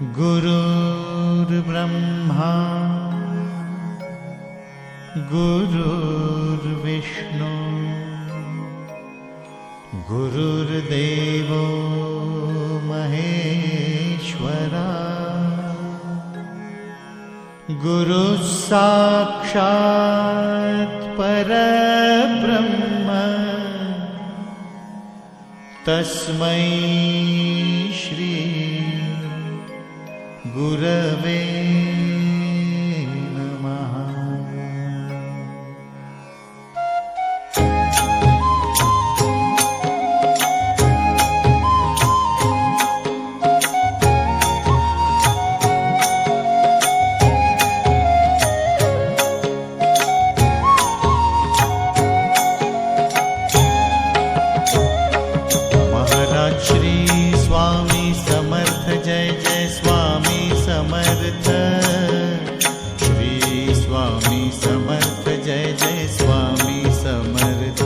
गुरुर्ब्रह्मा गुरुर्विष्णु गुरुर्देवो महेश्वरा गुरुः साक्षात् परब्रह्म तस्मै श्री गुरवे नमः। महाराज श्री स्वामी समर्थ जय जय स्वामी समर्थ। श्री स्वामी समर्थ जय जय स्वामी समर्थ।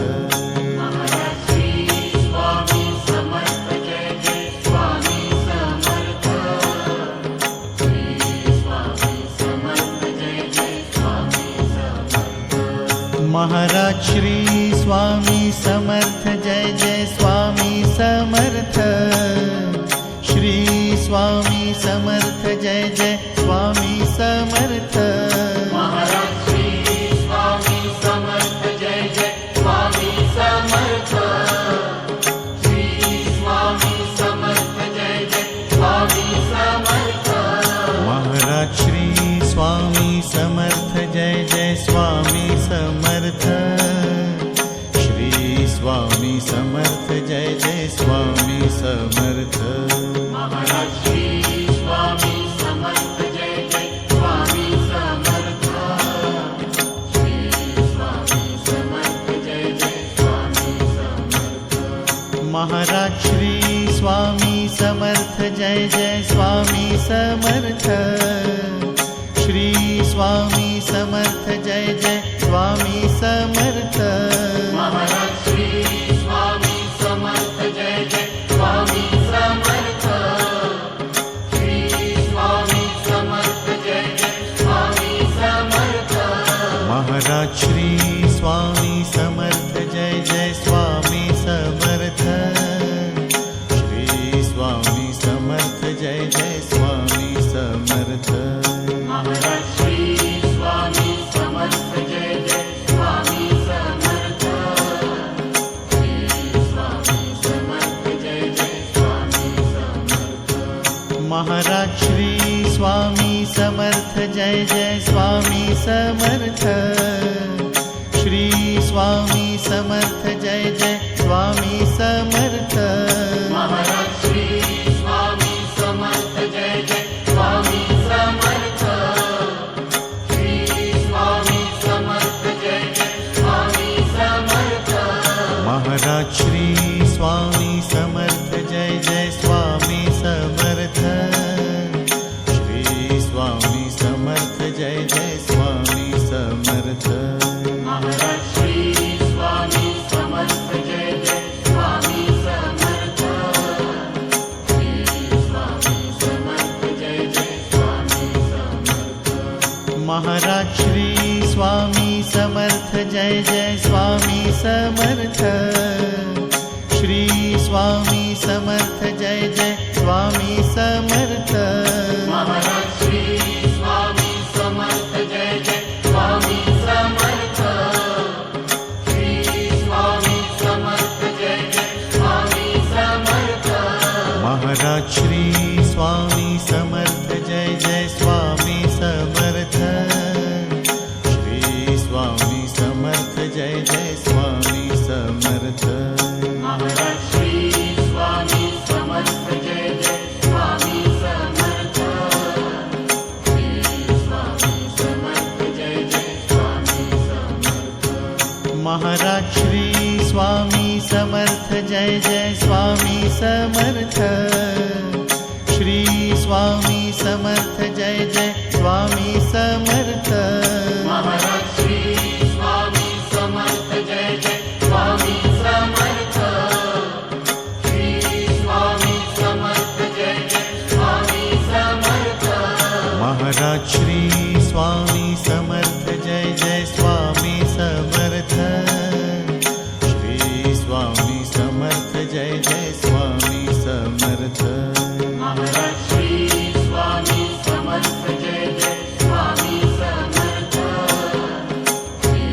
महाराज श्री स्वामी समर्थ जय जय स्वामी समर्थ। श्री स्वामी समर्थ जय जय स्वामी समर्थ। महाराज श्री स्वामी समर्थ जय जय स्वामी समर्थ। श्री स्वामी समर्थ जय जय स्वामी समर्थ। महाराज श्री स्वामी समर्थ जय जय स्वामी समर्थ। श्री स्वामी समर्थ जय जय स्वामी समर्थ। महाराज श्री स्वामी समर्थ जय जय स्वामी समर्थ। श्री स्वामी समर्थ जय जय स्वामी समर्थ। महाराज श्री स्वामी समर्थ जय जय स्वामी समर्थ। श्री स्वामी समर्थ जय जय स्वामी समर्थ। महाराज श्री स्वामी समर्थ जय जय स्वामी समर्थ। श्री स्वामी समर्थ जय जय स्वामी समर्थ। महाराज श्री स्वामी समर्थ जय जय स्वामी समर्थ। श्री स्वामी समर्थ जय जय स्वामी समर्थ। महाराज श्री स्वामी समर्थ जय जय स्वामी समर्थ। श्री स्वामी समर्थ जय जय स्वामी समर्थ। महाराज श्री स्वामी समर्थ जय जय स्वामी समर्थ। श्री स्वामी समर्थ जय जय स्वामी समर्थ। महाराज श्री स्वामी समर्थ जय जय स्वामी समर्थ। श्री स्वामी समर्थ जय जय स्वामी समर्थ। महाराज श्री स्वामी समर्थ जय जय स्वामी समर्थ। श्री स्वामी समर्थ जय जय स्वामी समर्थ। महाराज श्री स्वामी समर्थ जय जय स्वामी समर्थ। श्री स्वामी समर्थ जय जय स्वामी समर्थ। महाराज श्री स्वामी समर्थ जय जय स्वामी समर्थ। श्री स्वामी समर्थ जय जय स्वामी समर्थ। महाराज श्री स्वामी समर्थ जय जय स्वामी समर्थ। श्री स्वामी समर्थ जय जय स्वामी समर्थ। महाराज श्री स्वामी समर्थ जय जय स्वामी समर्थ। श्री स्वामी समर्थ जय जय स्वामी समर्थ। महाराज श्री स्वामी समर्थ जय जय स्वामी समर्थ। श्री स्वामी समर्थ जय जय स्वामी समर्थ। महाराज श्री स्वामी समर्थ जय जय स्वामी समर्थ। श्री स्वामी समर्थ जय जय स्वामी समर्थ। महाराज श्री स्वामी समर्थ जय जय स्वामी समर्थ। श्री स्वामी समर्थ जय जय स्वामी समर्थ। महाराज श्री स्वामी समर्थ जय जय स्वामी समर्थ। श्री स्वामी समर्थ जय जय स्वामी समर्थ। समर्थ जय जय स्वामी समर्थ। महाराज श्री स्वामी समर्थ जय जय स्वामी समर्थ। श्री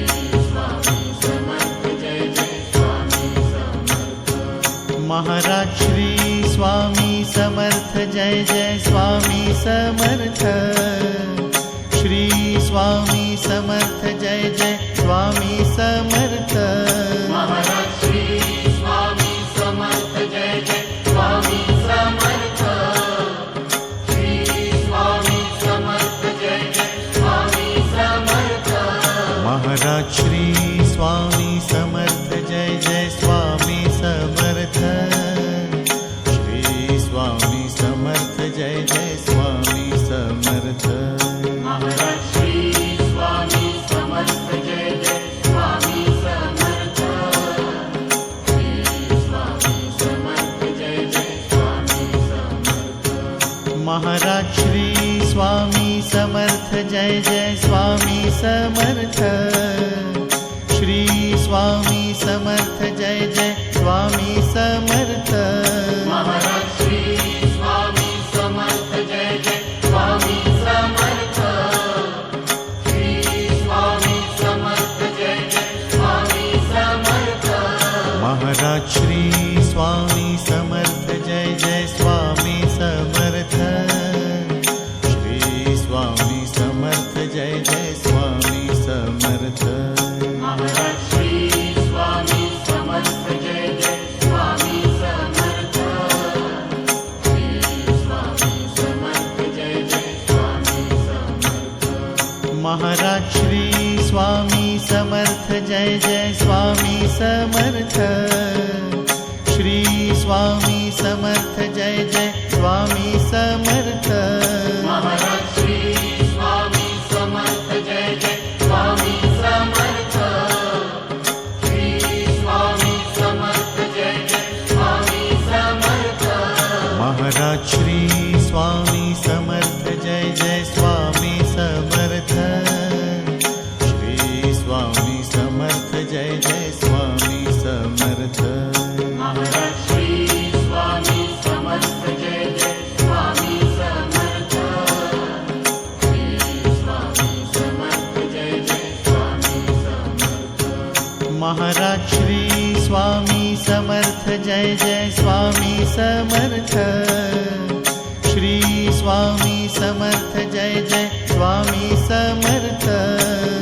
स्वामी समर्थ जय जय स्वामी समर्थ। महाराज श्री स्वामी समर्थ जय जय स्वामी समर्थ। श्री स्वामी समर्थ जय जय स्वामी समर्थ। महाराज श्री स्वामी समर्थ जय जय स्वामी समर्थ। श्री स्वामी समर्थ जय जय स्वामी समर्थ। महाराज श्री स्वामी समर्थ जय जय स्वामी समर्थ। श्री स्वामी समर्थ जय जय स्वामी समर्थ। महाराज श्री स्वामी समर्थ जय जय स्वामी समर्थ। श्री स्वामी समर्थ जय जय स्वामी समर्थ। महाराज श्री स्वामी समर्थ जय जय स्वामी समर्थ। श्री स्वामी समर्थ जय जय स्वामी समर्थ। महाराज श्री स्वामी समर्थ जय जय स्वामी समर्थ। श्री स्वामी समर्थ जय जय स्वामी समर्थ। महाराज श्री स्वामी समर्थ जय जय स्वामी समर्थ। श्री स्वामी समर्थ जय जय स्वामी समर्थ। महाराज श्री स्वामी समर्थ जय जय स्वामी समर्थ। श्री स्वामी समर्थ जय जय स्वामी समर्थ। महाराज श्री स्वामी समर्थ जय जय स्वामी समर्थ। श्री स्वामी समर्थ जय जय स्वामी समर्थ। महाराज श्री स्वामी समर्थ जय जय स्वामी समर्थ। श्री स्वामी समर्थ जय जय स्वामी समर्थ। महाराज श्री स्वामी समर्थ जय जय स्वामी समर्थ। श्री स्वामी समर्थ जय जय स्वामी समर्थ। महाराज श्री स्वामी समर्थ जय जय स्वामी समर्थ। श्री स्वामी समर्थ जय जय स्वामी समर्थ। महाराज श्री स्वामी समर्थ जय जय स्वामी समर्थ। श्री स्वामी समर्थ जय जय स्वामी समर्थ। महाराज श्री स्वामी समर्थ जय जय स्वामी समर्थ। श्री स्वामी समर्थ जय जय स्वामी समर्थ।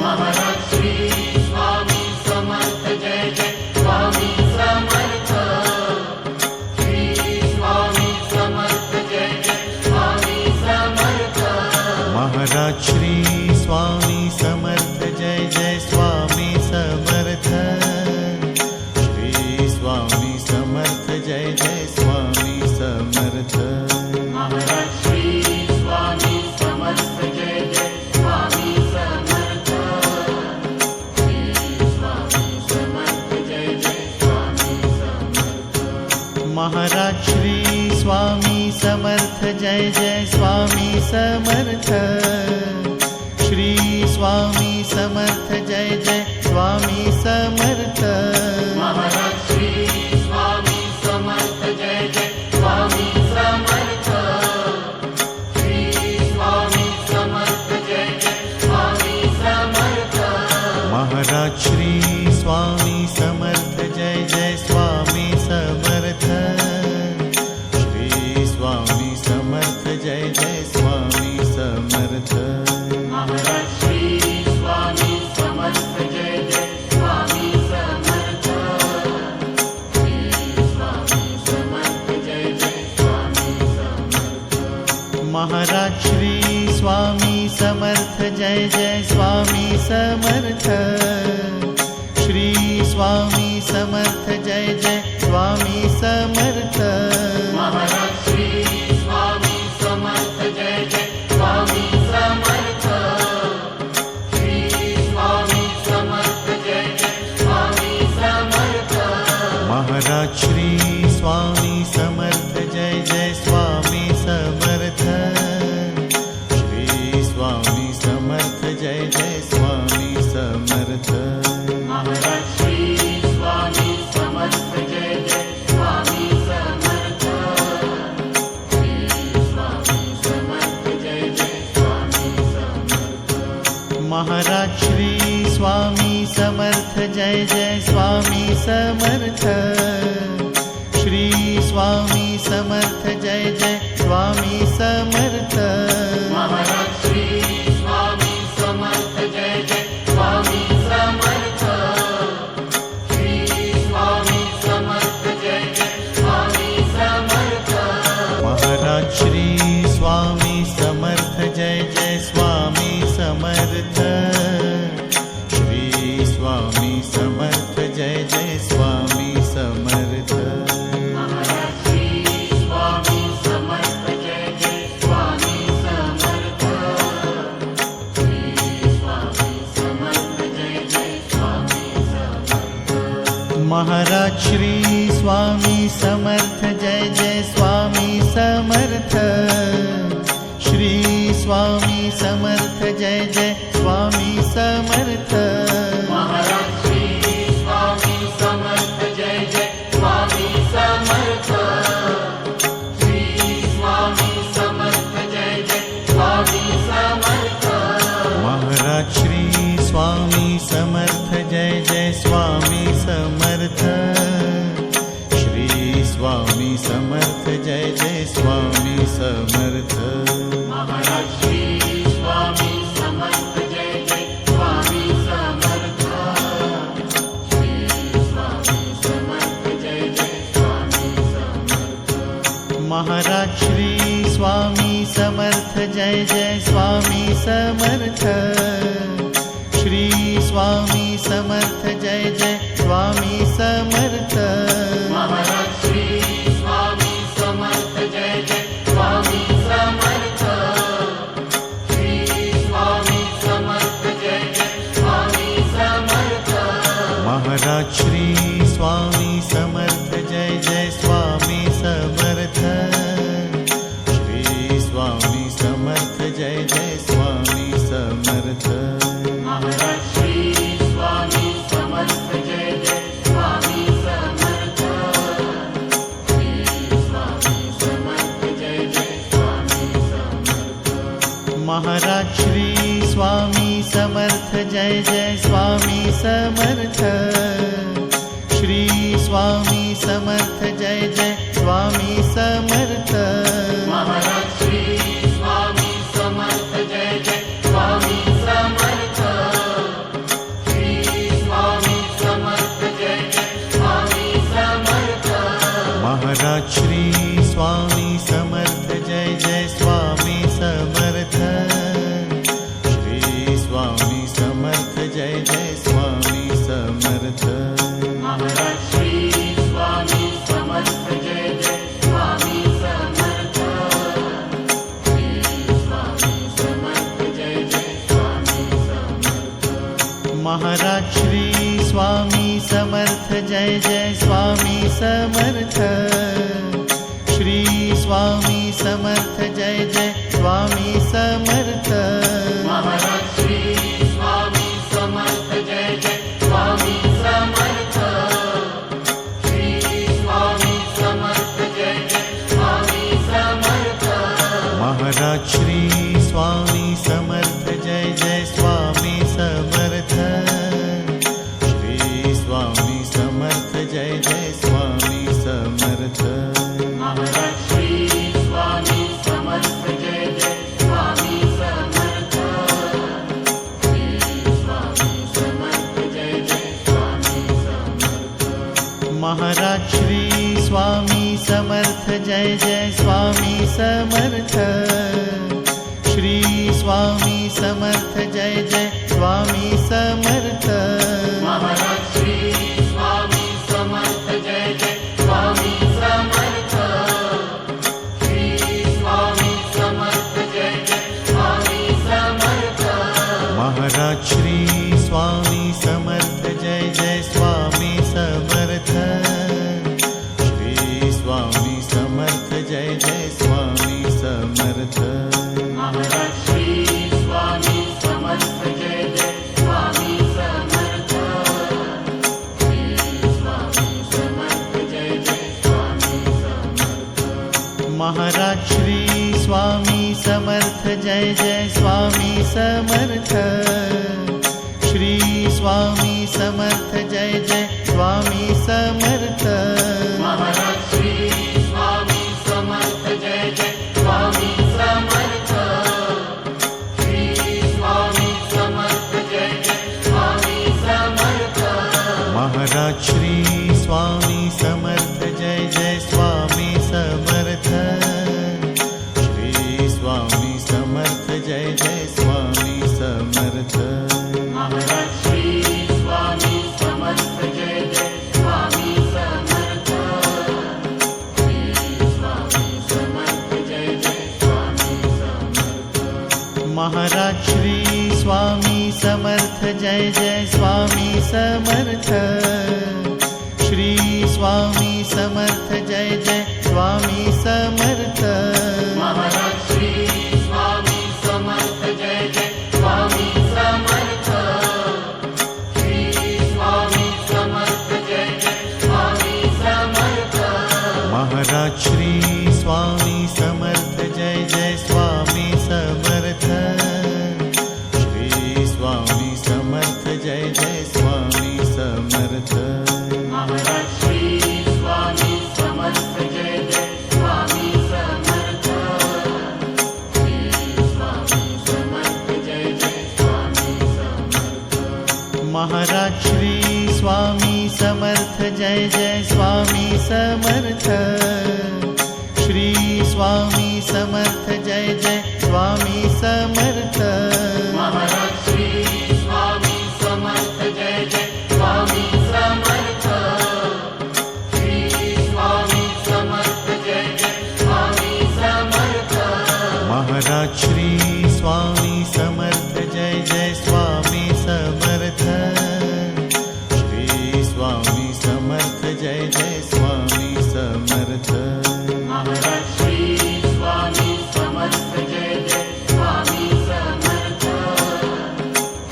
महाराज श्री स्वामी समर्थ जय जय स्वामी समर्थ। श्री स्वामी समर्थ जय जय स्वामी समर्थ। महाराज श्री स्वामी समर्थ जय जय स्वामी समर्थ। श्री स्वामी समर्थ जय जय स्वामी समर्थ। महाराज श्री स्वामी समर्थ जय जय स्वामी समर्थ। श्री स्वामी समर्थ जय जय स्वामी समर्थ। महाराज श्री स्वामी समर्थ जय जय स्वामी समर्थ। श्री स्वामी समर्थ जय जय स्वामी समर्थ। महाराज श्री स्वामी समर्थ जय जय स्वामी समर्थ। श्री स्वामी समर्थ जय जय स्वामी समर्थ। महाराज श्री स्वामी समर्थ जय जय स्वामी समर्थ। श्री स्वामी समर्थ जय जय स्वामी समर्थ। महाराज श्री स्वामी समर्थ जय जय स्वामी समर्थ। श्री स्वामी समर्थ जय जय स्वामी समर्थ। महाराज श्री स्वामी समर्थ जय जय स्वामी समर्थ। श्री स्वामी समर्थ जय जय स्वामी समर्थ। महाराज श्री स्वामी समर्थ जय जय स्वामी समर्थ। श्री स्वामी समर्थ जय जय स्वामी समर्थ। महाराज श्री स्वामी समर्थ जय जय स्वामी समर्थ। श्री स्वामी समर्थ जय जय स्वामी समर्थ। महाराज श्री स्वामी समर्थ जय जय स्वामी समर्थ। श्री स्वामी समर्थ जय जय स्वामी समर्थ। महाराज श्री स्वामी समर्थ जय जय जय जय स्वामी समर्थ। श्री स्वामी समर्थ जय जय स्वामी समर्थ। महाराज श्री स्वामी समर्थ जय जय स्वामी समर्थ। श्री स्वामी समर्थ जय जय स्वामी समर्थ। महाराज श्री स्वामी समर्थ जय जय स्वामी समर्थ। श्री स्वामी समर्थ जय जय स्वामी समर्थ। महाराज श्री स्वामी समर्थ जय जय स्वामी समर्थ। श्री स्वामी समर्थ जय जय स्वामी समर्थ। महाराज श्री स्वामी समर्थ जय जय स्वामी समर्थ। श्री स्वामी समर्थ जय जय स्वामी समर्थ। महाराज श्री स्वामी समर्थ जय जय स्वामी समर्थ। श्री स्वामी समर्थ जय जय स्वामी समर्थ। महाराज श्री स्वामी समर्थ जय जय स्वामी समर्थ। श्री स्वामी समर्थ जय जय स्वामी समर्थ। महाराज श्री स्वामी समर्थ जय जय स्वामी समर्थ। श्री स्वामी समर्थ जय जय स्वामी समर्थ। महाराज श्री स्वामी समर्थ जय जय स्वामी समर्थ। श्री स्वामी समर्थ जय जय स्वामी समर्थ। महाराज श्री स्वामी समर्थ जय जय स्वामी समर्थ। श्री स्वामी समर्थ जय जय स्वामी समर्थ। महाराज श्री स्वामी समर्थ जय जय स्वामी समर्थ। श्री स्वामी समर्थ जय जय स्वामी समर्थ। महाराज श्री स्वामी समर्थ जय जय स्वामी समर्थ। श्री स्वामी समर्थ जय जय स्वामी समर्थ। महाराज श्री स्वामी समर्थ जय जय स्वामी समर्थ। श्री स्वामी समर्थ जय जय स्वामी समर्थ। महाराज श्री स्वामी समर्थ जय जय स्वामी समर्थ। श्री स्वामी समर्थ जय जय स्वामी समर्थ। महाराज श्री स्वामी समर्थ जय जय स्वामी समर्थ। श्री स्वामी समर्थ जय जय स्वामी समर्थ। महाराज श्री स्वामी समर्थ जय जय स्वामी समर्थ। श्री स्वामी समर्थ जय जय स्वामी समर्थ। महाराज श्री स्वामी समर्थ जय जय स्वामी समर्थ। श्री स्वामी समर्थ जय जय स्वामी समर्थ। महाराज श्री स्वामी समर्थ जय जय स्वामी समर्थ। श्री स्वामी समर्थ जय जय स्वामी समर्थ। महाराज श्री स्वामी समर्थ जय जय स्वामी समर्थ। श्री स्वामी समर्थ जय जय स्वामी समर्थ। महाराज श्री स्वामी समर्थ जय जय स्वामी समर्थ। श्री स्वामी समर्थ जय जय स्वामी समर्थ। महाराज श्री स्वामी समर्थ जय जय स्वामी समर्थ। श्री स्वामी समर्थ जय जय स्वामी समर्थ। महाराज श्री स्वामी समर्थ जय जय स्वामी समर्थ। श्री स्वामी समर्थ जय जय स्वामी समर्थ। महाराज श्री स्वामी समर्थ जय जय स्वामी समर्थ। श्री स्वामी समर्थ जय जय स्वामी समर्थ। महाराज श्री स्वामी समर्थ जय जय स्वामी समर्थ। श्री स्वामी समर्थ जय जय स्वामी समर्थ। महाराज श्री स्वामी समर्थ जय जय स्वामी समर्थ। श्री स्वामी समर्थ जय जय स्वामी समर्थ। महाराज श्री स्वामी समर्थ जय जय स्वामी समर्थ। श्री स्वामी समर्थ जय जय स्वामी समर्थ। महाराज श्री स्वामी समर्थ जय जय स्वामी समर्थ। श्री स्वामी समर्थ जय जय स्वामी समर्थ। महाराज श्री स्वामी समर्थ जय जय स्वामी समर्थ। श्री स्वामी समर्थ जय जय स्वामी समर्थ। महाराज श्री स्वामी समर्थ जय जय स्वामी समर्थ। श्री स्वामी समर्थ जय जय स्वामी समर्थ। महाराज श्री स्वामी समर्थ जय जय स्वामी समर्थ। श्री स्वामी समर्थ जय जय स्वामी समर्थ। महाराज श्री स्वामी समर्थ जय जय स्वामी समर्थ। श्री स्वामी समर्थ जय जय स्वामी समर्थ। महाराज श्री स्वामी समर्थ जय जय स्वामी समर्थ। श्री स्वामी समर्थ जय जय स्वामी समर्थ। महाराज श्री स्वामी समर्थ जय जय स्वामी समर्थ। श्री स्वामी समर्थ जय जय स्वामी समर्थ। महाराज श्री स्वामी समर्थ जय जय स्वामी समर्थ। श्री स्वामी समर्थ जय जय स्वामी समर्थ। महाराज श्री स्वामी समर्थ जय जय स्वामी समर्थ।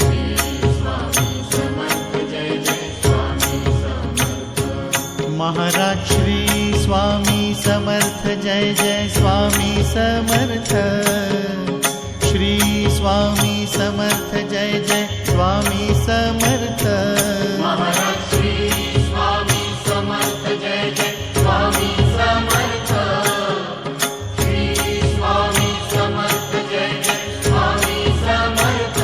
श्री स्वामी समर्थ जय जय स्वामी समर्थ। महाराज श्री स्वामी समर्थ जय जय स्वामी समर्थ। श्री स्वामी समर्थ जय जय स्वामी समर्थ। महाराज श्री स्वामी समर्थ जय जय स्वामी समर्थ। श्री स्वामी समर्थ जय जय स्वामी समर्थ।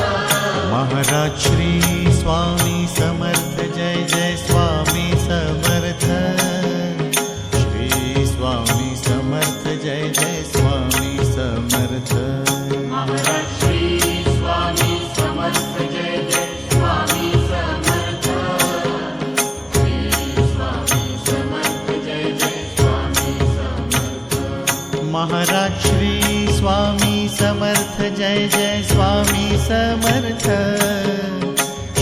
महाराज श्री स्वामी समर्थ जय जय स्वामी समर्थ। श्री स्वामी समर्थ जय जय स्वामी समर्थ। महाराज श्री स्वामी समर्थ जय जय स्वामी समर्थ। श्री स्वामी समर्थ जय जय स्वामी समर्थ। महाराज श्री स्वामी समर्थ जय जय स्वामी समर्थ। श्री स्वामी समर्थ जय जय स्वामी समर्थ। महाराज श्री स्वामी समर्थ जय जय स्वामी समर्थ।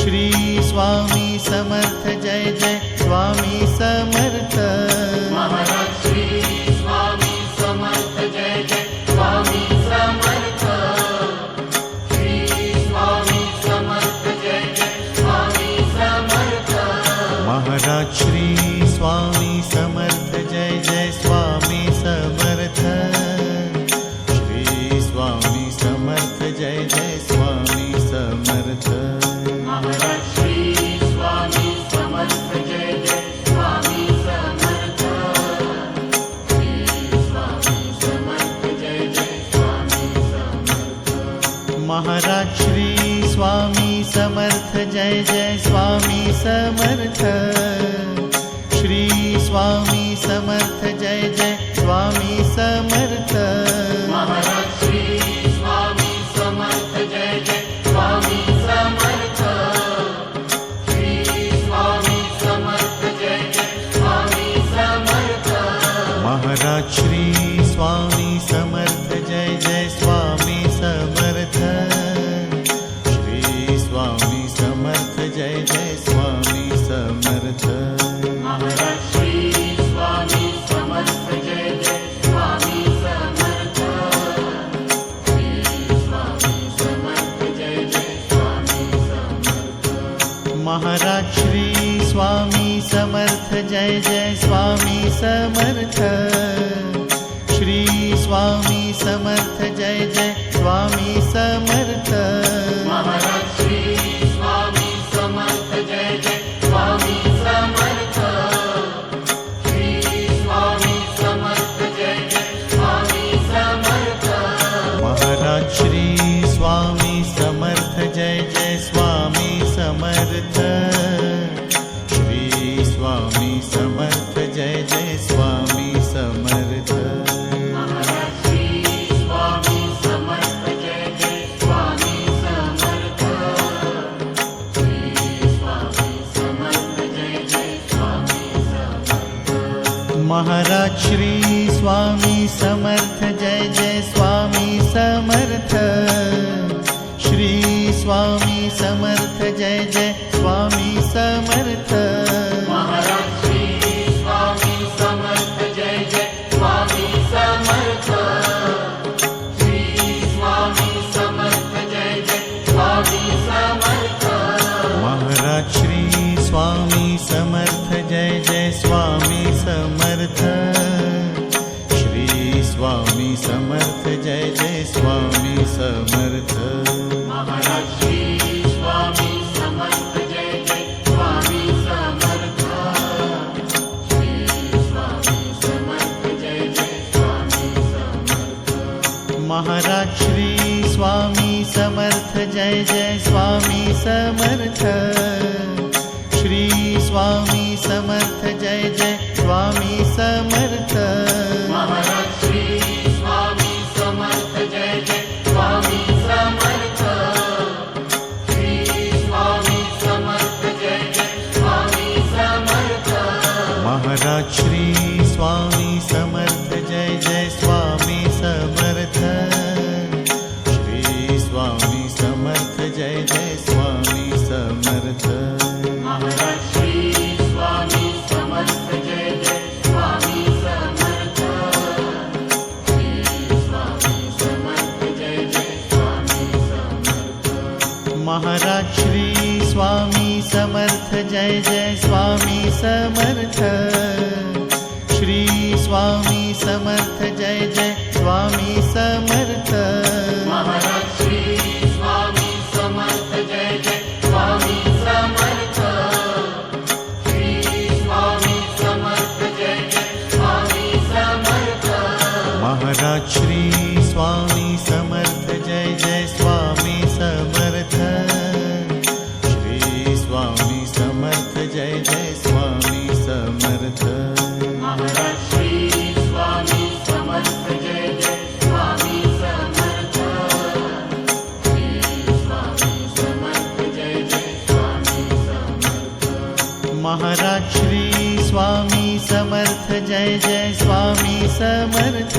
श्री स्वामी समर्थ जय जय स्वामी समर्थ। महाराज श्री स्वामी समर्थ जय जय स्वामी समर्थ। श्री स्वामी समर्थ जय जय स्वामी समर्थ। महाराज श्री स्वामी समर्थ जय जय स्वामी समर्थ। श्री स्वामी समर्थ जय जय स्वामी समर्थ। महाराज श्री स्वामी समर्थ जय जय स्वामी समर्थ। श्री स्वामी समर्थ जय जय स्वामी समर्थ। महाराज श्री स्वामी समर्थ जय जय स्वामी समर्थ। श्री स्वामी समर्थ जय जय स्वामी समर्थ। महाराज श्री स्वामी समर्थ जय जय स्वामी समर्थ। श्री स्वामी समर्थ जय जय स्वामी समर्थ। महाराज श्री स्वामी समर्थ जय जय स्वामी समर्थ। श्री स्वामी समर्थ जय जय स्वामी समर्थ। महाराज श्री स्वामी समर्थ जय जय स्वामी समर्थ। श्री स्वामी समर्थ जय जय स्वामी समर्थ। महाराज श्री स्वामी समर्थ जय जय स्वामी समर्थ। श्री स्वामी समर्थ जय जय स्वामी समर्थ। महाराज श्री स्वामी समर्थ जय जय श्री स्वामी समर्थ जय जय स्वामी समर्थ। श्री स्वामी समर्थ जय जय स्वामी समर्थ। महाराज श्री स्वामी समर्थ जय जय स्वामी समर्थ। श्री स्वामी समर्थ जय जय स्वामी समर्थ। महाराज श्री स्वामी समर्थ जय जय स्वामी समर्थ। श्री स्वामी समर्थ जय जय स्वामी समर्थ। महाराज श्री स्वामी समर्थ जय जय स्वामी समर्थ। श्री स्वामी समर्थ जय जय स्वामी समर्थ। महाराज श्री स्वामी समर्थ जय जय स्वामी समर्थ। श्री स्वामी समर्थ जय जय स्वामी समर्थ। महाराज श्री स्वामी समर्थ जय जय स्वामी समर्थ। श्री स्वामी समर्थ जय जय स्वामी समर्थ। महाराज श्री स्वामी समर्थ जय जय स्वामी समर्थ। श्री स्वामी समर्थ जय जय स्वामी समर्थ। महाराज श्री स्वामी समर्थ जय जय स्वामी समर्थ। श्री स्वामी समर्थ जय जय स्वामी समर्थ। महाराज श्री स्वामी समर्थ जय जय स्वामी समर्थ। श्री स्वामी समर्थ जय जय स्वामी समर्थ। महाराज श्री स्वामी समर्थ जय जय स्वामी समर्थ। श्री स्वामी समर्थ जय जय स्वामी समर्थ। महाराज श्री स्वामी समर्थ जय जय स्वामी समर्थ। श्री स्वामी समर्थ जय जय स्वामी समर्थ। महाराज श्री स्वामी समर्थ जय जय स्वामी समर्थ।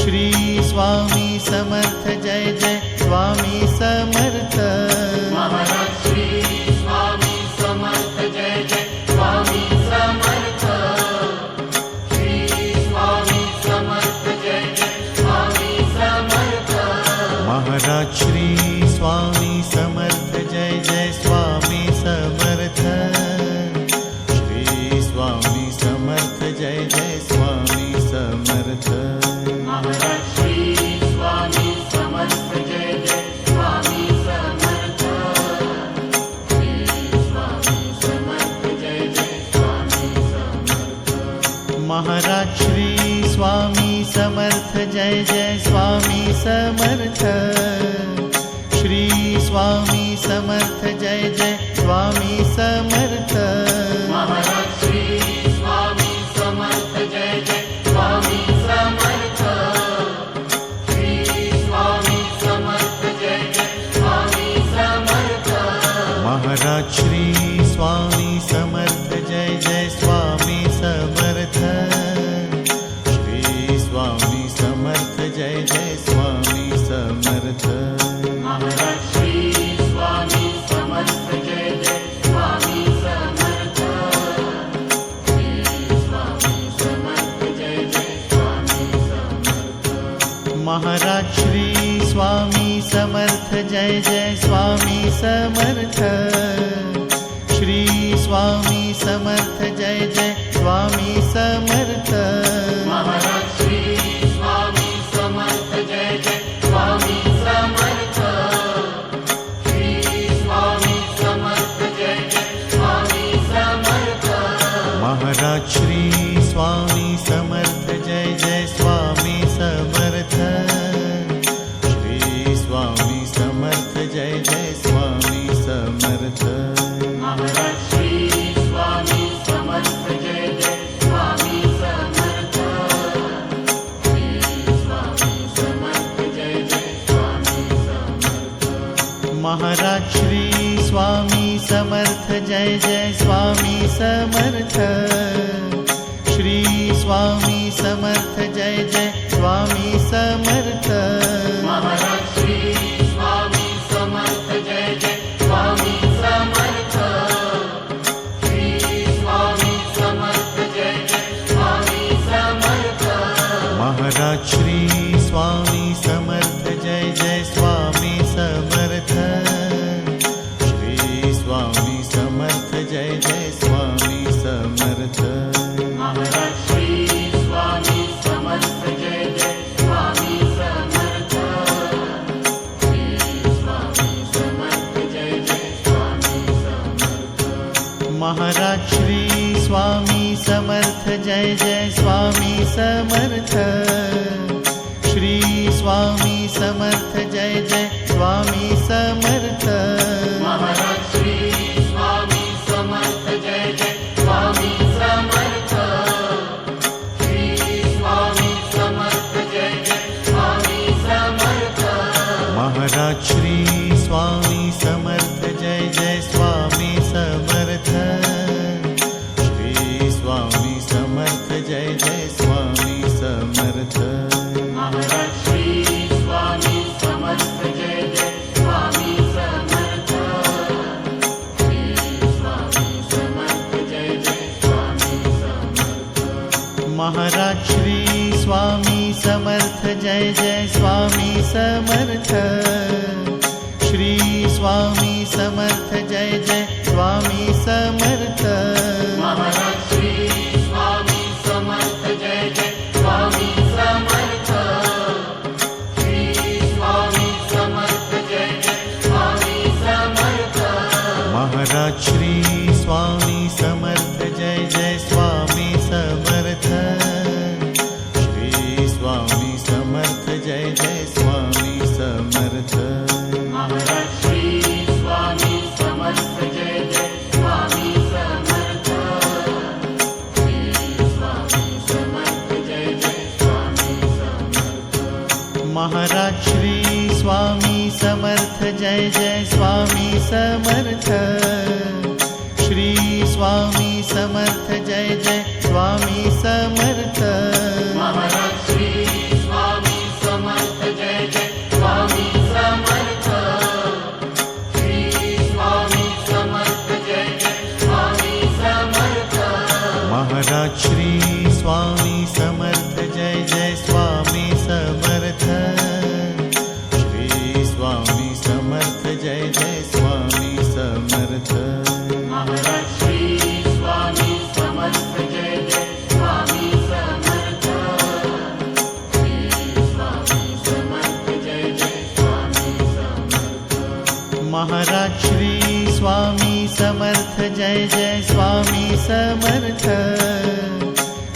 श्री स्वामी समर्थ जय जय स्वामी समर्थ। महाराज श्री स्वामी समर्थ जय जय स्वामी समर्थ। श्री स्वामी समर्थ जय जय स्वामी समर्थ। महाराज श्री स्वामी समर्थ जय जय स्वामी समर्थ। श्री स्वामी समर्थ जय जय स्वामी समर्थ। महाराज श्री स्वामी समर्थ जय जय स्वामी समर्थ। श्री स्वामी समर्थ जय जय स्वामी समर्थ। महाराज श्री स्वामी समर्थ जय जय स्वामी समर्थ। श्री स्वामी समर्थ जय जय स्वामी समर्थ। महाराज श्री स्वामी समर्थ जय जय स्वामी समर्थ। श्री स्वामी समर्थ जय जय स्वामी समर्थ। महाराज श्री स्वामी समर्थ जय जय स्वामी समर्थ। श्री स्वामी समर्थ जय जय स्वामी समर्थ। महाराज श्री स्वामी समर्थ जय जय स्वामी समर्थ। श्री स्वामी समर्थ जय जय स्वामी समर्थ। महाराज श्री स्वामी समर्थ जय जय स्वामी समर्थ। श्री स्वामी समर्थ जय जय स्वामी समर्थ। महाराज श्री स्वामी समर्थ जय जय स्वामी समर्थ। श्री स्वामी समर्थ जय जय स्वामी समर्थ। महाराज श्री स्वामी समर्थ जय जय स्वामी समर्थ। श्री स्वामी समर्थ जय जय स्वामी समर्थ। महाराज श्री स्वामी समर्थ जय जय स्वामी समर्थ। श्री स्वामी समर्थ जय जय स्वामी समर्थ। महाराज श्री स्वामी समर्थ जय जय स्वामी समर्थ। श्री स्वामी समर्थ जय जय स्वामी समर्थ। महाराज श्री स्वामी समर्थ जय जय स्वामी समर्थ। श्री स्वामी समर्थ जय जय स्वामी समर्थ। महाराज श्री स्वामी समर्थ जय जय स्वामी समर्थ। श्री स्वामी समर्थ जय जय स्वामी समर्थ। महाराज श्री स्वामी समर्थ जय जय स्वामी समर्थ। श्री स्वामी समर्थ जय जय स्वामी समर्थ। महाराज श्री स्वामी समर्थ जय जय स्वामी समर्थ। श्री स्वामी समर्थ जय जय स्वामी समर्थ। महाराज श्री स्वामी समर्थ जय जय स्वामी समर्थ। श्री स्वामी समर्थ जय जय स्वामी समर्थ। महाराज श्री स्वामी समर्थ जय जय स्वामी समर्थ। श्री स्वामी समर्थ जय जय स्वामी समर्थ। महाराज श्री स्वामी समर्थ जय जय स्वामी समर्थ। श्री स्वामी समर्थ जय जय स्वामी समर्थ। महाराज श्री स्वामी समर्थ जय जय स्वामी समर्थ। श्री स्वामी समर्थ जय जय स्वामी समर्थ। महाराज श्री स्वामी समर्थ जय जय स्वामी समर्थ। श्री स्वामी समर्थ जय जय स्वामी समर्थ। महाराज श्री स्वामी समर्थ जय जय स्वामी समर्थ। श्री स्वामी समर्थ जय जय स्वामी समर्थ। महाराज श्री स्वामी समर्थ जय जय स्वामी समर्थ। श्री स्वामी समर्थ जय जय स्वामी समर्थ। महाराज श्री स्वामी समर्थ जय जय स्वामी समर्थ। श्री स्वामी समर्थ जय जय स्वामी समर्थ। महाराज श्री स्वामी समर्थ जय जय स्वामी समर्थ। श्री स्वामी समर्थ जय जय स्वामी समर्थ। महाराज श्री स्वामी समर्थ जय जय स्वामी समर्थ। श्री स्वामी समर्थ जय जय स्वामी समर्थ। महाराज श्री स्वामी समर्थ जय जय स्वामी समर्थ। श्री स्वामी समर्थ जय जय स्वामी समर्थ। महाराज श्री स्वामी समर्थ जय जय स्वामी समर्थ। श्री स्वामी समर्थ जय जय स्वामी समर्थ। महाराज श्री स्वामी समर्थ जय जय स्वामी समर्थ।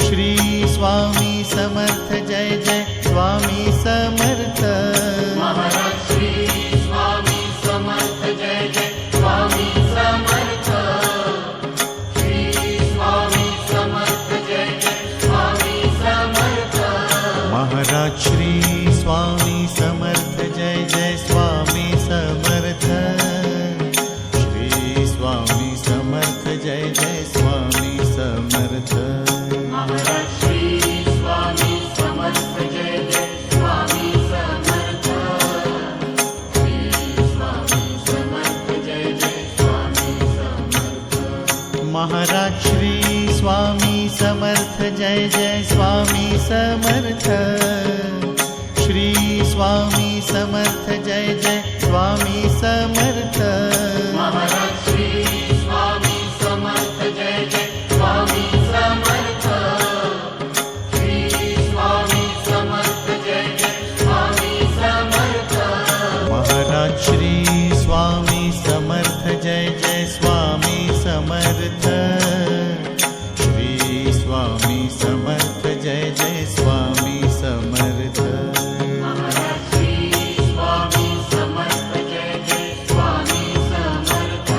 श्री स्वामी समर्थ जय जय स्वामी समर्थ। महाराज श्री स्वामी समर्थ जय जय स्वामी समर्थ। श्री स्वामी समर्थ जय जय स्वामी समर्थ। महाराज श्री स्वामी समर्थ जय जय स्वामी समर्थ। श्री स्वामी समर्थ जय जय स्वामी समर्थ। महाराज श्री स्वामी समर्थ जय जय स्वामी समर्थ। श्री स्वामी समर्थ जय जय स्वामी समर्थ। महाराज श्री स्वामी समर्थ जय जय स्वामी समर्थ। श्री स्वामी समर्थ जय जय स्वामी समर्थ। महाराज श्री स्वामी समर्थ जय जय स्वामी समर्थ। श्री स्वामी समर्थ जय जय स्वामी समर्थ। महाराज श्री स्वामी समर्थ जय जय स्वामी समर्थ। श्री स्वामी समर्थ जय जय स्वामी समर्थ। महाराज श्री स्वामी समर्थ जय जय स्वामी समर्थ।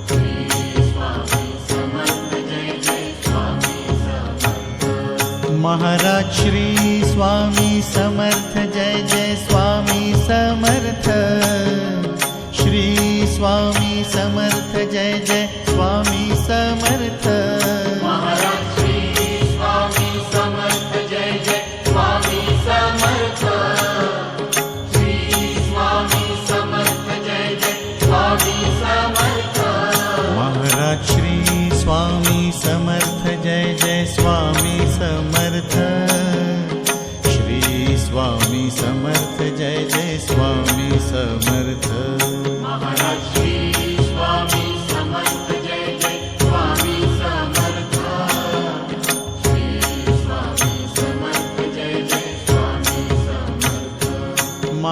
श्री स्वामी समर्थ जय जय स्वामी समर्थ। महाराज श्री स्वामी समर्थ जय जय स्वामी समर्थ। श्री स्वामी समर्थ जय जय स्वामी समर्थ। महाराज श्री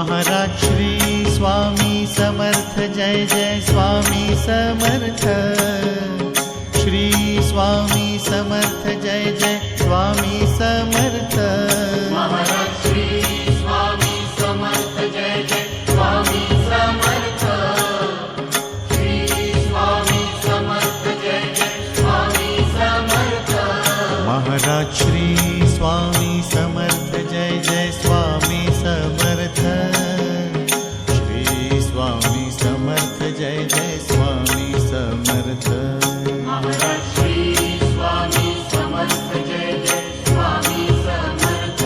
महाराज श्री स्वामी समर्थ जय जय स्वामी समर्थ। श्री स्वामी समर्थ जय जय स्वामी समर्थ। महाराज श्री स्वामी समर्थ जय जय स्वामी समर्थ। श्री स्वामी समर्थ जय जय स्वामी समर्थ। महाराज श्री स्वामी समर्थ जय जय स्वामी समर्थ। श्री स्वामी समर्थ जय जय स्वामी समर्थ। महाराज श्री स्वामी समर्थ जय जय स्वामी समर्थ।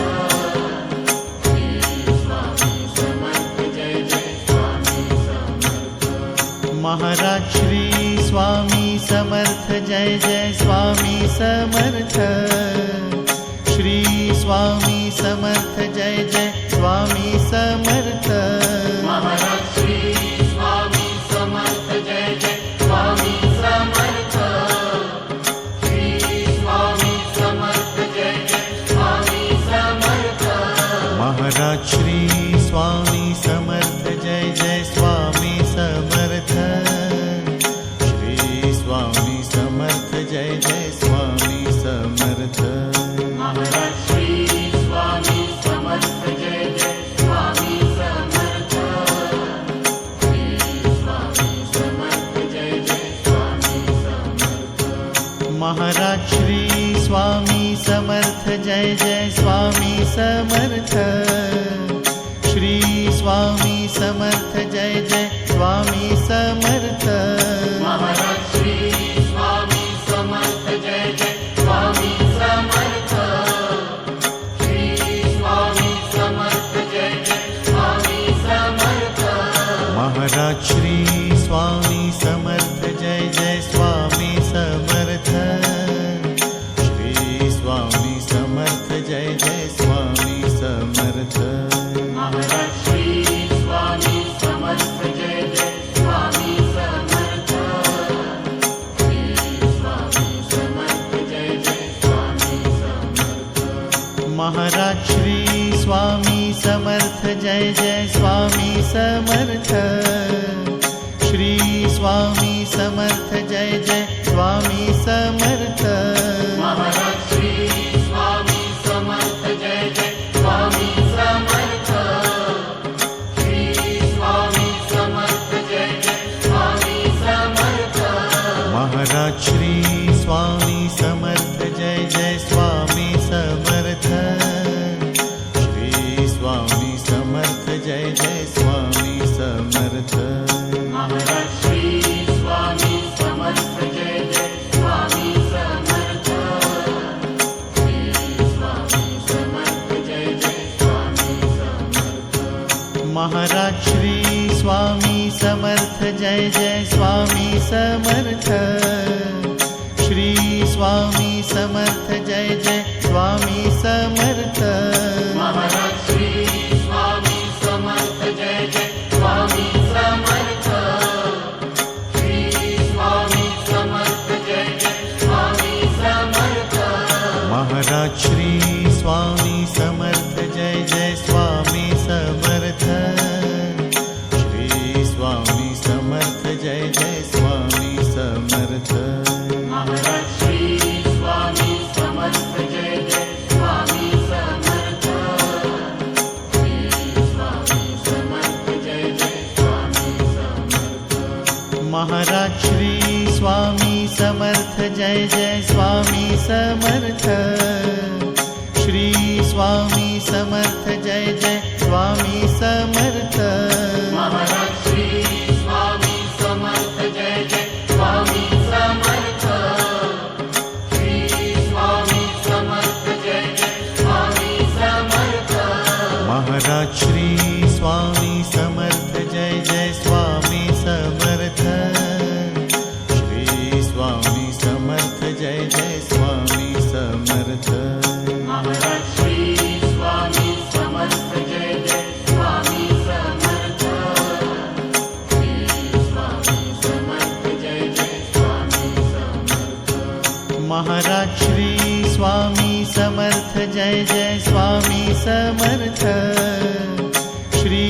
श्री स्वामी समर्थ जय जय स्वामी समर्थ। महाराज श्री स्वामी समर्थ जय जय स्वामी समर्थ। श्री स्वामी समर्थ जय जय स्वामी समर्थ। महाराज श्री स्वामी समर्थ जय जय स्वामी समर्थ। श्री स्वामी समर्थ जय जय स्वामी समर्थ। महाराज श्री स्वामी समर्थ जय जय स्वामी समर्थ। श्री स्वामी समर्थ जय जय स्वामी समर्थ। महाराज श्री स्वामी समर्थ जय जय स्वामी समर्थ। श्री स्वामी समर्थ जय जय स्वामी समर्थ। महाराज श्री स्वामी समर्थ जय जय स्वामी समर्थ। श्री स्वामी समर्थ जय जय स्वामी समर्थ। महाराज श्री स्वामी समर्थ जय जय स्वामी समर्थ। श्री स्वामी समर्थ जय जय स्वामी समर्थ। महाराज श्री स्वामी समर्थ जय जय स्वामी समर्थ। श्री स्वामी समर्थ जय जय स्वामी समर्थ। महाराज श्री स्वामी समर्थ जय जय स्वामी समर्थ। श्री स्वामी समर्थ जय जय स्वामी समर्थ। महाराज श्री स्वामी समर्थ जय जय स्वामी समर्थ। श्री स्वामी समर्थ जय जय स्वामी समर्थ। महाराज श्री स्वामी समर्थ जय जय स्वामी समर्थ। श्री स्वामी समर्थ जय जय स्वामी समर्थ। महाराज श्री स्वामी समर्थ जय जय स्वामी समर्थ। श्री स्वामी समर्थ जय जय स्वामी समर्थ। महाराज श्री स्वामी समर्थ जय जय स्वामी समर्थ। श्री स्वामी समर्थ जय जय स्वामी समर्थ। महाराज श्री स्वामी समर्थ जय जय स्वामी समर्थ। श्री स्वामी समर्थ जय जय स्वामी समर्थ। महाराज श्री स्वामी समर्थ जय जय स्वामी समर्थ। श्री स्वामी समर्थ जय जय स्वामी समर्थ। महाराज श्री स्वामी समर्थ जय जय स्वामी समर्थ। श्री स्वामी समर्थ जय जय स्वामी समर्थ। महाराज श्री स्वामी समर्थ जय जय स्वामी समर्थ। श्री स्वामी समर्थ जय जय स्वामी समर्थ। महाराज श्री स्वामी समर्थ जय जय स्वामी समर्थ। श्री स्वामी समर्थ जय जय स्वामी समर्थ। महाराज श्री स्वामी समर्थ जय जय स्वामी समर्थ। श्री स्वामी समर्थ जय जय स्वामी समर्थ। महाराज श्री स्वामी समर्थ जय जय स्वामी समर्थ। श्री स्वामी समर्थ जय जय स्वामी समर्थ। महाराज श्री स्वामी समर्थ जय जय स्वामी समर्थ। श्री स्वामी समर्थ जय जय स्वामी समर्थ। महाराज श्री स्वामी समर्थ जय जय स्वामी समर्थ। श्री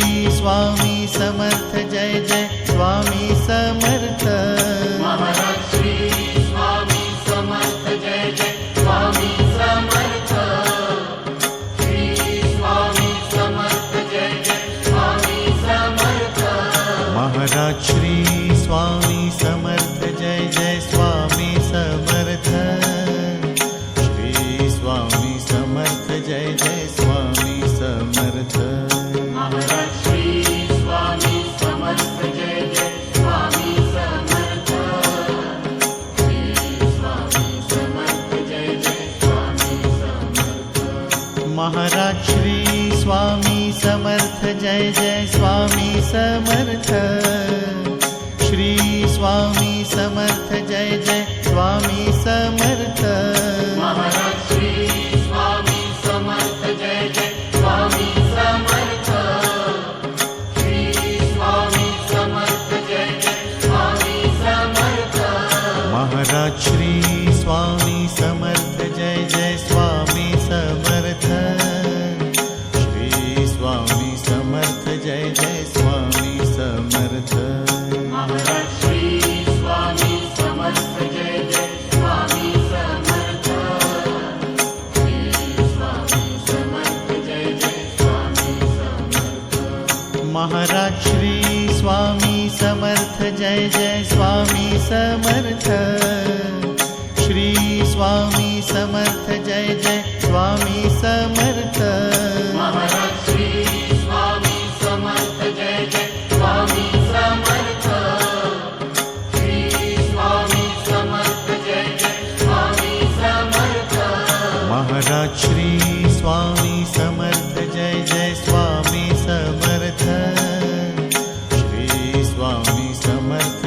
जय जय स्वामी समर्थ। महाराज श्री स्वामी समर्थ जय जय स्वामी समर्थ। श्री स्वामी समर्थ जय जय स्वामी समर्थ। महाराज श्री स्वामी समर्थ जय जय स्वामी समर्थ। श्री स्वामी समर्थ जय जय स्वामी समर्थ। महाराज श्री स्वामी समर्थ जय जय स्वामी समर्थ। श्री स्वामी समर्थ जय जय स्वामी समर्थ। महाराज श्री स्वामी समर्थ जय जय स्वामी समर्थ। श्री स्वामी समर्थ जय जय स्वामी समर्थ। महाराज श्री स्वामी समर्थ जय जय स्वामी समर्थ। श्री स्वामी समर्थ जय जय स्वामी समर्थ। महाराज श्री स्वामी समर्थ जय जय स्वामी समर्थ। श्री स्वामी समर्थ जय जय स्वामी समर्थ। महाराज श्री स्वामी समर्थ जय जय स्वामी समर्थ। श्री स्वामी समर्थ जय जय स्वामी समर्थ। महाराज श्री स्वामी समर्थ जय जय स्वामी समर्थ। श्री स्वामी समर्थ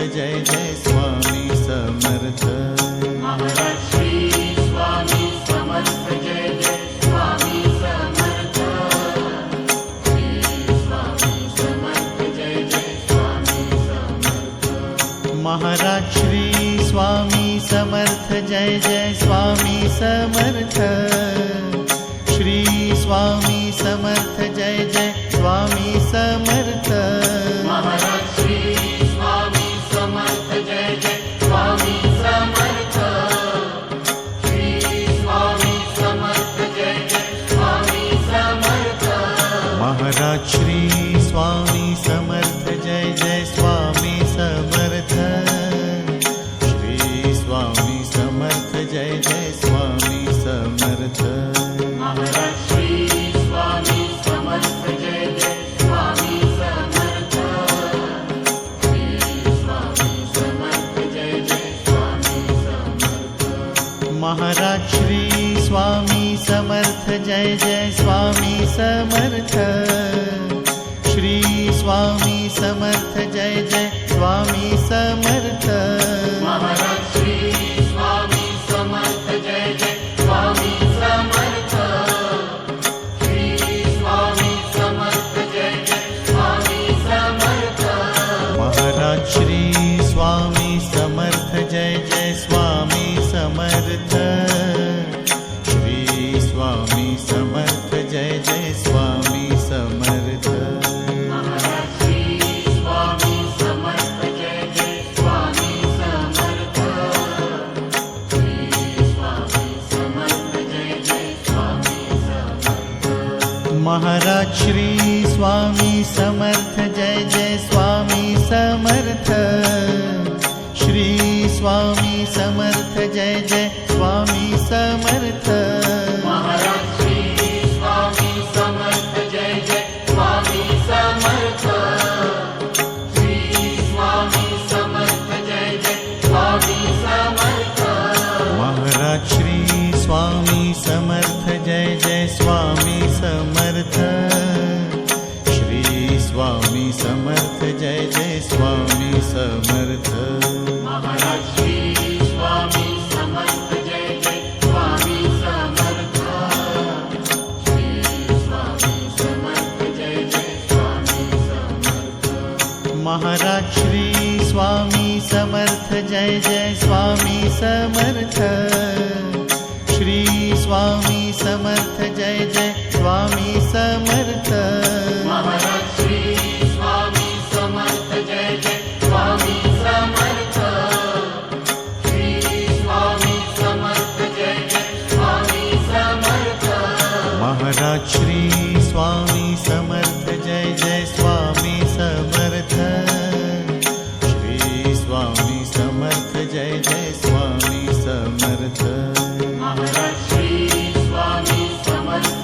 जय जय स्वामी समर्थ। महाराज श्री स्वामी समर्थ जय जय स्वामी समर्थ। श्री स्वामी समर्थ जय जय स्वामी समर्थ। महाराज श्री स्वामी समर्थ जय जय स्वामी समर्थ। श्री स्वामी समर्थ जय जय स्वामी समर्थ। महाराज श्री स्वामी समर्थ जय जय स्वामी समर्थ। श्री स्वामी समर्थ जय जय स्वामी समर्थ। महाराज श्री स्वामी समर्थ जय जय स्वामी समर्थ। श्री स्वामी समर्थ जय जय स्वामी समर्थ। महाराज श्री स्वामी समर्थ जय जय स्वामी समर्थ। श्री स्वामी समर्थ जय जय स्वामी समर्थ। महाराज श्री स्वामी समर्थ जय जय स्वामी समर्थ। श्री स्वामी समर्थ जय जय स्वामी समर्थ। महाराज श्री स्वामी समर्थ जय जय स्वामी समर्थ। श्री स्वामी समर्थ जय जय स्वामी समर्थ। महाराज श्री स्वामी समर्थ जय जय स्वामी समर्थ। श्री स्वामी समर्थ जय जय स्वामी समर्थ। महाराज श्री स्वामी समर्थ जय जय स्वामी समर्थ। श्री स्वामी समर्थ जय जय स्वामी समर्थ। महाराज श्री स्वामी समर्थ जय जय स्वामी समर्थ। श्री स्वामी समर्थ जय जय स्वामी समर्थ। महाराज श्री स्वामी समर्थ जय जय स्वामी समर्थ। श्री स्वामी समर्थ जय जय स्वामी समर्थ। महाराज श्री स्वामी समर्थ जय जय स्वामी समर्थ। श्री स्वामी समर्थ जय जय स्वामी समर्थ। महाराज श्री स्वामी समर्थ जय जय स्वामी समर्थ। श्री स्वामी समर्थ जय जय स्वामी समर्थ। महाराज श्री स्वामी समर्थ जय जय स्वामी समर्थ। श्री स्वामी समर्थ जय जय स्वामी समर्थ। महाराज श्री स्वामी समर्थ जय जय स्वामी समर्थ। श्री स्वामी समर्थ जय जय स्वामी समर्थ। महाराज श्री स्वामी समर्थ जय जय स्वामी समर्थ। श्री स्वामी समर्थ जय जय स्वामी समर्थ। महाराज श्री स्वामी समर्थ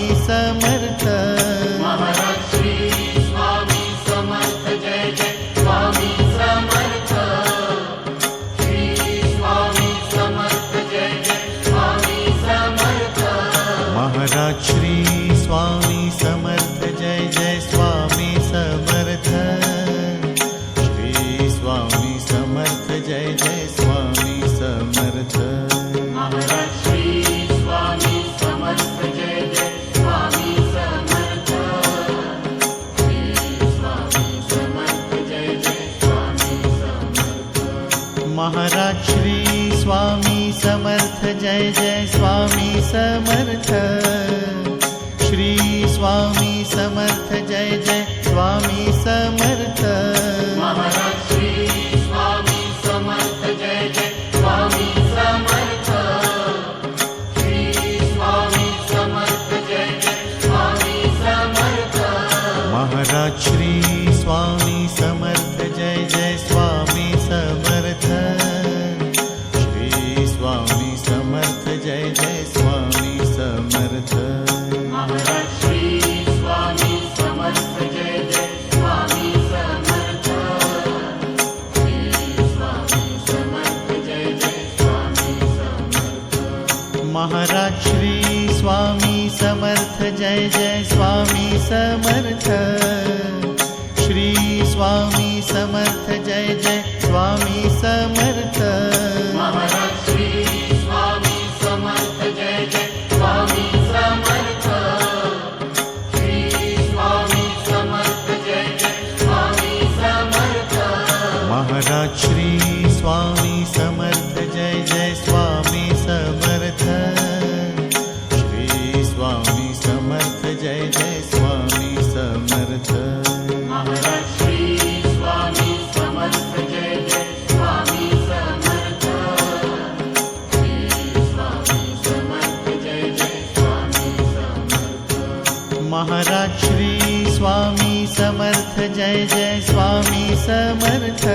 स्वामी समर्थ महाराज श्री स्वामी समर्थ जय जय स्वामी समर्थ श्री स्वामी समर्थ जय जय स्वामी समर्थ महाराज श्री स्वामी समर्थ जय जय स्वामी समर्थ श्री स्वामी समर्थ जय जय स्वामी समर्थ महाराज श्री स्वामी समर्थ जय जय स्वामी समर्थ श्री स्वामी समर्थ जय जय स्वामी समर्थ महाराज श्री स्वामी समर्थ जय जय स्वामी समर्थ श्री स्वामी समर्थ जय जय स्वामी महाराज श्री स्वामी समर्थ जय जय स्वामी समर्थ। श्री स्वामी समर्थ जय जय स्वामी समर्थ। महाराज श्री स्वामी समर्थ जय जय स्वामी समर्थ। श्री स्वामी समर्थ जय जय स्वामी समर्थ। महाराज श्री स्वामी समर्थ जय जय स्वामी समर्थ। श्री स्वामी समर्थ जय जय स्वामी समर्थ। महाराज श्री स्वामी समर्थ जय जय स्वामी समर्थ। श्री स्वामी समर्थ जय जय स्वामी समर्थ। महाराज श्री स्वामी समर्थ जय जय स्वामी समर्थ। श्री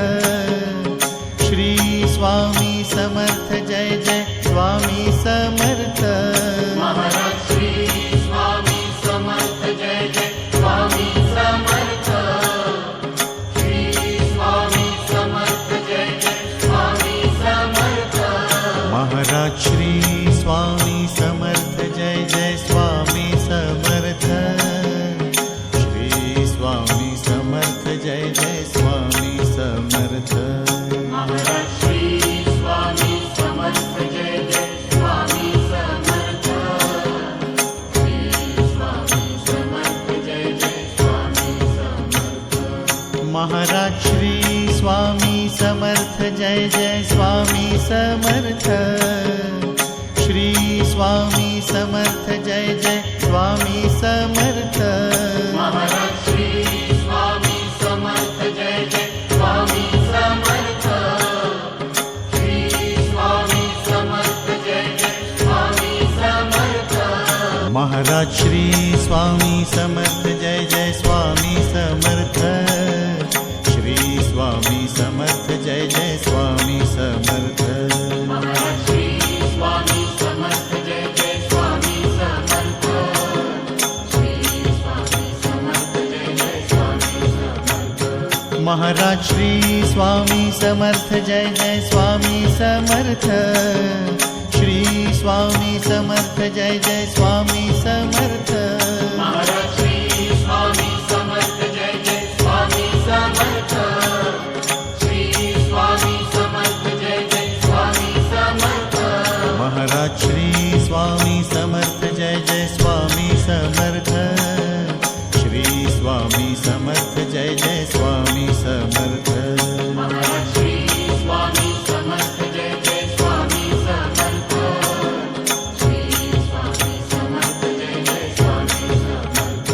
स्वामी समर्थ जय जय स्वामी समर्थ। महाराज श्री स्वामी समर्थ जय जय स्वामी समर्थ। श्री स्वामी समर्थ जय जय स्वामी समर्थ। महाराज श्री स्वामी समर्थ जय जय स्वामी समर्थ। श्री स्वामी समर्थ जय जय स्वामी समर्थ। महाराज श्री स्वामी समर्थ जय जय स्वामी समर्थ। श्री स्वामी समर्थ जय जय स्वामी समर्थ। महाराज श्री स्वामी समर्थ जय जय स्वामी समर्थ। श्री स्वामी समर्थ जय जय स्वामी समर्थ। महाराज श्री स्वामी समर्थ जय जय स्वामी समर्थ। श्री स्वामी समर्थ जय जय स्वामी समर्थ। महाराज श्री स्वामी समर्थ जय जय स्वामी समर्थ। श्री स्वामी समर्थ जय जय स्वामी समर्थ। महाराज श्री स्वामी समर्थ जय जय स्वामी समर्थ। श्री स्वामी समर्थ जय जय स्वामी समर्थ। महाराज श्री स्वामी समर्थ जय जय स्वामी समर्थ। श्री स्वामी समर्थ जय जय स्वामी समर्थ। महाराज श्री स्वामी समर्थ जय जय स्वामी समर्थ। श्री स्वामी समर्थ जय जय स्वामी समर्थ। महाराज श्री स्वामी समर्थ जय जय स्वामी समर्थ। श्री स्वामी समर्थ जय जय स्वामी समर्थ।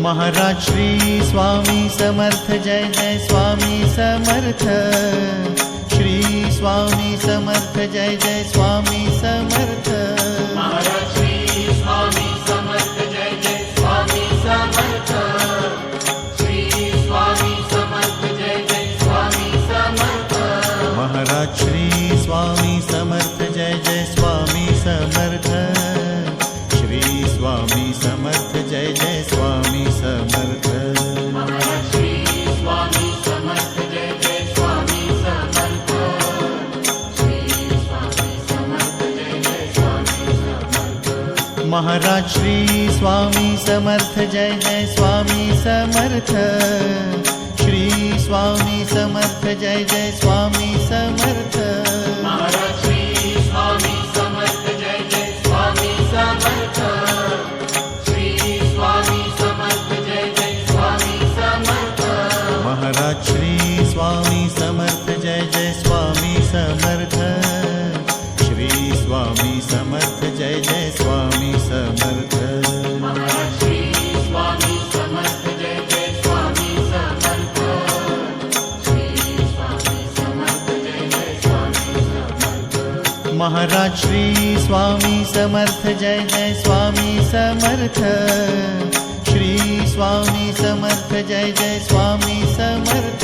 महाराज श्री स्वामी समर्थ जय जय स्वामी समर्थ। श्री स्वामी समर्थ जय जय स्वामी समर्थ। महाराज श्री स्वामी समर्थ जय जय स्वामी समर्थ। श्री स्वामी समर्थ जय जय स्वामी समर्थ। महाराज श्री स्वामी समर्थ जय जय स्वामी समर्थ। श्री स्वामी समर्थ जय जय स्वामी समर्थ। महाराज श्री स्वामी समर्थ जय जय स्वामी समर्थ। श्री स्वामी समर्थ जय जय स्वामी समर्थ। महाराज श्री स्वामी समर्थ जय जय स्वामी समर्थ। श्री स्वामी समर्थ जय जय स्वामी समर्थ। महाराज श्री स्वामी समर्थ जय जय स्वामी समर्थ। श्री स्वामी समर्थ जय जय स्वामी समर्थ। महाराज श्री स्वामी समर्थ जय जय स्वामी समर्थ। श्री स्वामी समर्थ जय जय स्वामी समर्थ। महाराज श्री स्वामी समर्थ जय जय स्वामी समर्थ। श्री स्वामी समर्थ जय जय स्वामी समर्थ। महाराज श्री स्वामी समर्थ जय जय स्वामी समर्थ। श्री स्वामी समर्थ जय जय स्वामी समर्थ। महाराज श्री स्वामी समर्थ जय जय स्वामी समर्थ। श्री स्वामी समर्थ जय जय स्वामी समर्थ।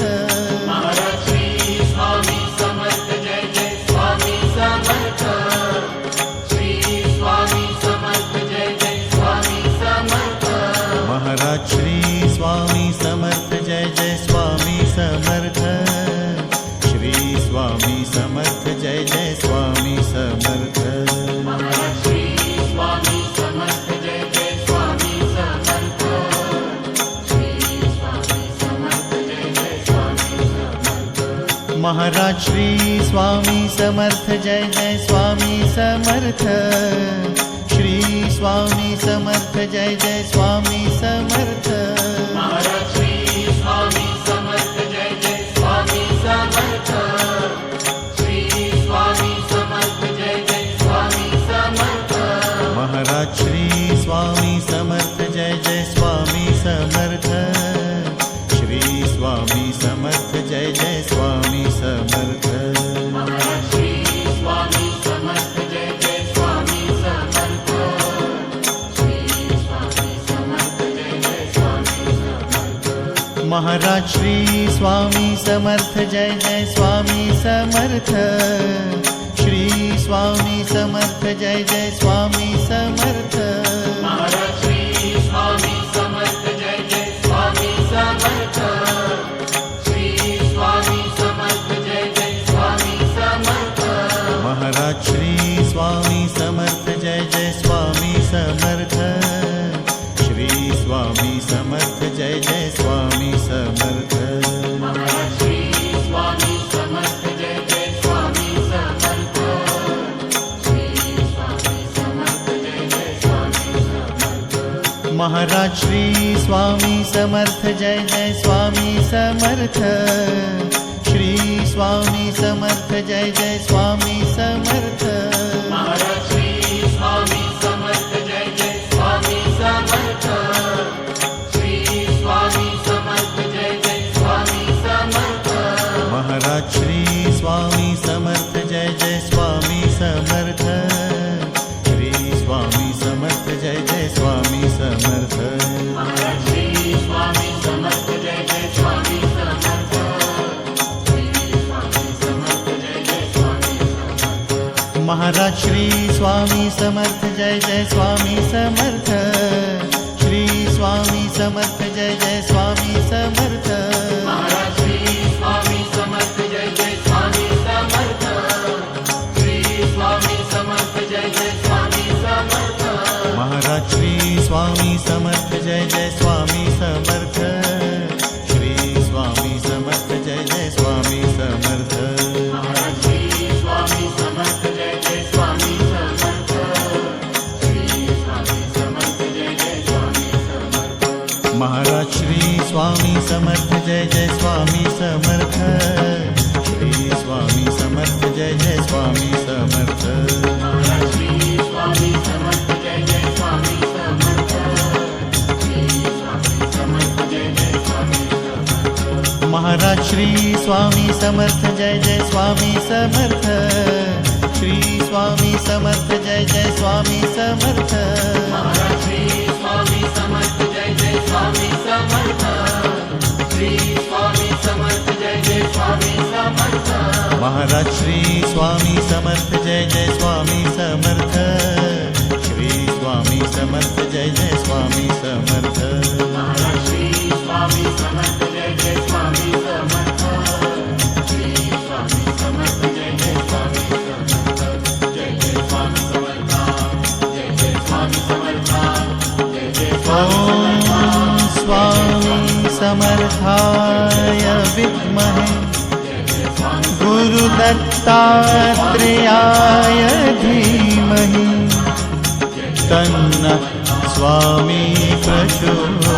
महाराज श्री स्वामी समर्थ जय जय स्वामी समर्थ। श्री स्वामी समर्थ जय जय स्वामी समर्थ। महाराज श्री स्वामी समर्थ जय जय स्वामी समर्थ। श्री स्वामी समर्थ जय जय स्वामी समर्थ। महाराज श्री महाराज श्री स्वामी समर्थ जय जय स्वामी समर्थ। श्री स्वामी समर्थ जय जय स्वामी समर्थ। महाराज श्री स्वामी समर्थ जय जय स्वामी समर्थ। श्री स्वामी समर्थ जय जय स्वामी समर्थ। महाराज श्री स्वामी समर्थ जय जय स्वामी समर्थ। श्री स्वामी समर्थ जय जय स्वामी समर्थ। महाराज श्री स्वामी समर्थ जय जय स्वामी समर्थ। श्री स्वामी समर्थ जय जय स्वामी समर्थ। महाराज श्री स्वामी समर्थ जय जय स्वामी समर्थ। श्री स्वामी समर्थ जय जय स्वामी समर्थ। महाराज श्री स्वामी समर्थ जय जय स्वामी समर्थ। श्री स्वामी समर्थ जय जय स्वामी समर्थ। महाराज श्री स्वामी समर्थ जय जय स्वामी समर्थ। श्री स्वामी समर्थ जय जय स्वामी समर्थ। महाराज श्री स्वामी समर्थ जय जय स्वामी समर्थ। श्री स्वामी समर्थ जय जय स्वामी समर्थ। महाराज श्री स्वामी समर्थ जय जय स्वामी समर्थ। श्री स्वामी समर्थ जय जय स्वामी समर्थ। महाराज श्री स्वामी समर्थ जय जय स्वामी समर्थ। श्री स्वामी समर्थ जय जय स्वामी समर्थ। महाराज श्री स्वामी समर्थ जय जय स्वामी समर्थ। श्री स्वामी समर्थ जय जय स्वामी समर्थ। महाराज श्री स्वामी समर्थ जय जय स्वामी समर्थ। श्री स्वामी समर्थ जय जय स्वामी समर्थ। महाराज श्री स्वामी समर्थ जय जय स्वामी समर्थ। श्री स्वामी समर्थ जय जय स्वामी समर्थ। महाराज श्री स्वामी समर्थ जय जय स्वामी समर्थ। श्री स्वामी समर्थ जय जय स्वामी समर्थ। महाराज श्री स्वामी समर्थ जय जय स्वामी समर्थ। श्री स्वामी समर्थ जय जय स्वामी समर्थ। महाराज श्री स्वामी समर्थ जय जय स्वामी समर्थ। श्री स्वामी समर्थ जय जय स्वामी समर्थ। महाराज श्री स्वामी समर्थ जय जय स्वामी समर्थ। श्री स्वामी समर्थ जय जय स्वामी समर्थ। महाराज श्री स्वामी समर्थ जय जय स्वामी समर्थ। श्री स्वामी समर्थ जय जय स्वामी समर्थ। महाराज श्री स्वामी समर्थ जय जय स्वामी समर्थ। श्री स्वामी समर्थ जय जय स्वामी समर्थ। महाराज श्री स्वामी समर्थ जय जय स्वामी समर्थ। श्री स्वामी समर्थ जय जय स्वामी समर्थ। महाराज श्री स्वामी समर्थ जय जय स्वामी समर्थ। श्री स्वामी समर्थ जय जय स्वामी समर्थ। महाराज श्री स्वामी समर्थ जय जय स्वामी समर्थ। श्री स्वामी समर्थ जय जय स्वामी समर्थ। जय जय स्वामी समर्थ। जय जय स्वामी समर्थ। जय जय स्वामी ॐ स्वामी समर्थाय विद्महे गुरुदत्तात्रेयाय धीमहि तन्नः स्वामी प्रचोदयात्।